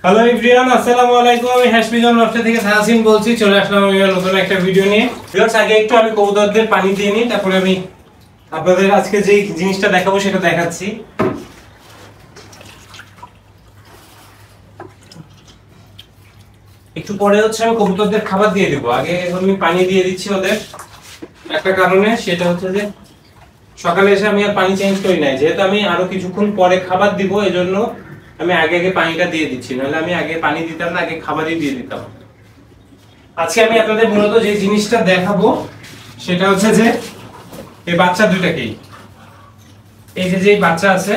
Hello everyone, আসসালামু আলাইকুম। আমি হ্যাশমিজন ব্যবসা থেকে তাহসিন বলছি। চলে আসলাম আমি নতুন একটা ভিডিও নিয়ে। ভিউয়ার্স, আগে একটু আমি কবুতরদের পানি দিয়ে নিই, তারপরে আমি আপনাদের আজকে যে জিনিসটা দেখাবো সেটা দেখাচ্ছি। একটু পরে হচ্ছে আমি কবুতরদের খাবার দিয়ে দিব। আগে আমি পানি দিয়ে দিচ্ছি ওদের একটা কারণে, সেটা হচ্ছে যে সকালে এসে আমি আর পানি চেঞ্জ করি নাই, যেহেতু আমি আরো কিছুক্ষণ পরে খাবার দিব, এজন্য আমি আগে আগে পানিটা দিয়ে দিচ্ছি। নাহলে আমি আগে পানি দিতাম না, আগে খাবারই দিয়ে দিতাম। আজকে আমি আপনাদের মূলত যে জিনিসটা দেখাবো সেটা হচ্ছে যে এই বাচ্চা দুইটাকেই, এই যে বাচ্চা আছে,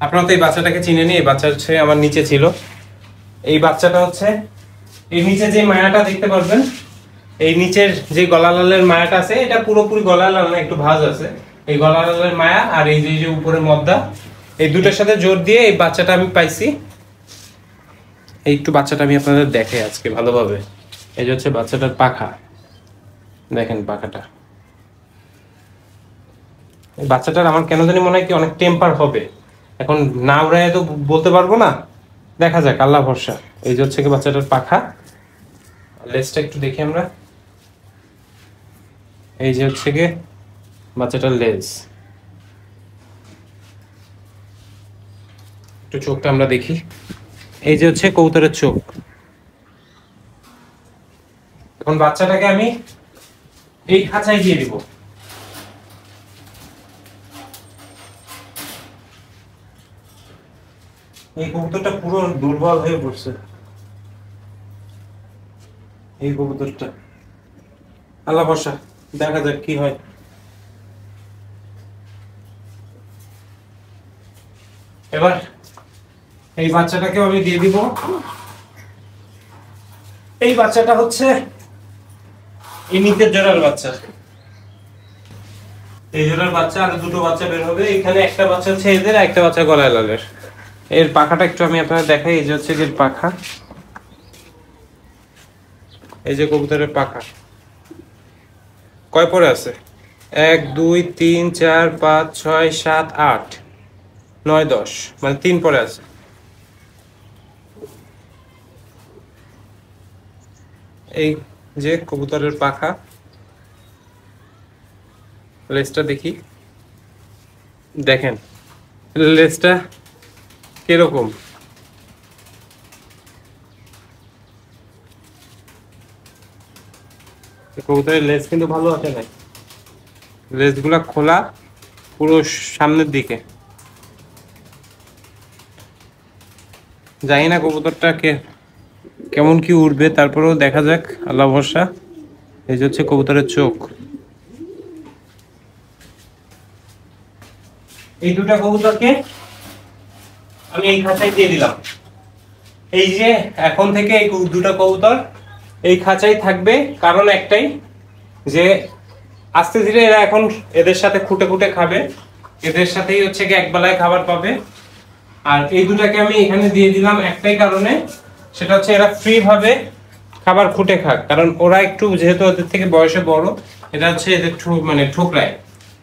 আপনারা তো এই বাচ্চাটাকে চিনেন। এই বাচ্চা হচ্ছে আমার নিচে ছিল। এই বাচ্চাটা হচ্ছে এই নিচে যে মায়াটা দেখতে পারবেন, এই নিচের যে গলা লালের মায়াটা আছে, এটা পুরোপুরি গলা লাল না, একটু ভাঁজ আছে। এই গলা লালের মায়া আর এই যে উপরে মদ্দা, এই দুটোর সাথে জোর দিয়ে এই বাচ্চাটা আমি পাইছি। এই একটু বাচ্চাটা আমি আপনাদের দেখাই আজকে ভালোভাবে। এই যে হচ্ছে বাচ্চাটার পাখা, দেখেন পাখাটা। এই বাচ্চাটার আমার কেন জানি মনে হয় কি অনেক টেম্পার হবে। এখন না উড়ায় তো বলতে পারবো না, দেখা যাক, আল্লাহ ভরসা। এই যে হচ্ছে কি বাচ্চাটার পাখা। লেজটা একটু দেখি আমরা। এই যে হচ্ছে কি বাচ্চাটার লেজ। একটু চোখটা আমরা দেখি। এই যে হচ্ছে কবুতরের চোখ। এখন বাচ্চাটাকে আমি এই খাঁচায় দিয়ে দিব। এই কবুতরটা পুরো দুর্বল হয়ে পড়ছে। এই কবুতরটা আল্লাহ ভরসা, দেখা যাক কি হয়। এবার এই বাচ্চাটাকেও আমি দিয়ে দিব। এই বাচ্চাটা হচ্ছে এই নিচের জোড়ার বাচ্চা। এই জোড়ার বাচ্চা আর দুটো বাচ্চা বের হবে। এখানে একটা বাচ্চা হচ্ছে এদের, একটা বাচ্চা গলায় লালের। এর পাখাটা একটু আমি আপনাদের দেখাই। এই যে হচ্ছে এর পাখা, এই যে কবুতরের পাখা কয় পরে আছে? 1 2 3 4 5 6 7 8 9 10, মানে 3 পরে আছে। এই যে কবুতরের পাখা, লেজটা দেখি, দেখেন লেজটা কিরকম। কবুতরের লেজ কিন্তু ভালো আছে না, লেজগুলা খোলা পুরো সামনের দিকে। জানি না কবুতরটা কেমন কি উঠবে, তারপরেও দেখা যাক, আল্লাহ ভরসা। এই যে হচ্ছে কবুতরের চোখ। এই দুটা কবুতরকে আমি এই খাঁচায় দিয়ে দিলাম। এই যে এখন থেকে এই দুটো কবুতর এই খাঁচায় থাকবে, কারণ একটাই যে আস্তে ধীরে এরা এখন এদের সাথে খুঁটে খুঁটে খাবে, এদের সাথেই হচ্ছে কি একবেলায় খাবার পাবে। আর এই দুটাকে আমি এখানে দিয়ে দিলাম একটাই কারণে, সেটা হচ্ছে এরা ফ্রি ভাবে খাবার খুঁটে খাক। কারণ ওরা একটু যেহেতু ওদের থেকে বয়সে বড়, এটা হচ্ছে এদের মানে ঠোকরায়,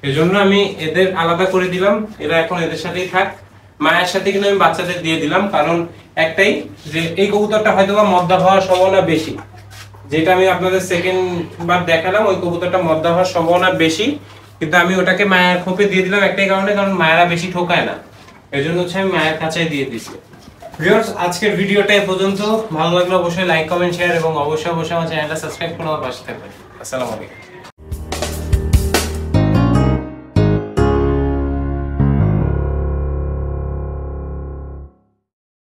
এই জন্য আমি এদের আলাদা করে দিলাম। এরা এখন এদের সাথেই থাক। মায়ের সাথে কিন্তু আমি বাচ্চাদের দিয়ে দিলাম, কারণ একটাই যে এই কবুতরটা হয়তো বা মদ্দা হওয়ার সম্ভাবনা বেশি। যেটা আমি আপনাদের সেকেন্ড বার দেখালাম, ওই কবুতরটা মদ্দা হওয়ার সম্ভাবনা বেশি, কিন্তু আমি ওটাকে মায়ের খোপে দিয়ে দিলাম একটাই কারণে, কারণ মায়েরা বেশি ঠোকায় না, এই জন্য হচ্ছে আমি মায়ের কাছেই দিয়ে দিচ্ছি। ভিউয়ার্স, আজকের ভিডিওটা এ পর্যন্ত। ভালো লাগলে অবশ্যই লাইক কমেন্ট শেয়ার এবং অবশ্যই আমার চ্যানেলটা সাবস্ক্রাইব করে আমার পাশে থাকবেন। আসসালামু আলাইকুম।